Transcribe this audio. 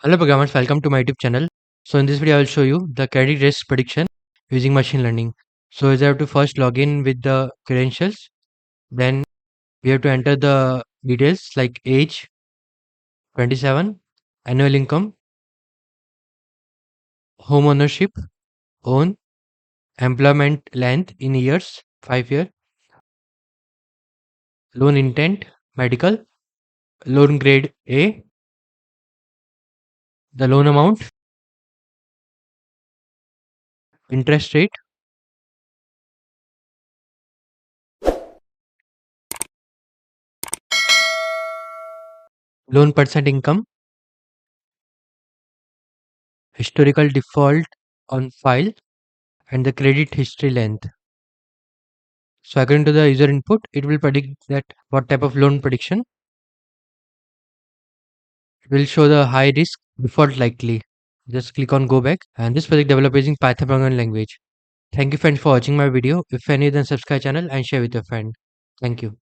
Hello programmers, welcome to my YouTube channel. So in this video I will show you the credit risk prediction using machine learning. So you have to first log in with the credentials, then we have to enter the details like age 27, annual income, home ownership, own, employment length in years 5 year, loan intent, medical, loan grade A, the loan amount, interest rate, loan percent income, historical default on file, and the credit history length. So according to the user input, it will predict that what type of loan prediction. It will show the high risk default likely. Just click on go back, and this project developed using Python programming language. Thank you friends for watching my video. If any, then subscribe channel and share with your friend. Thank you.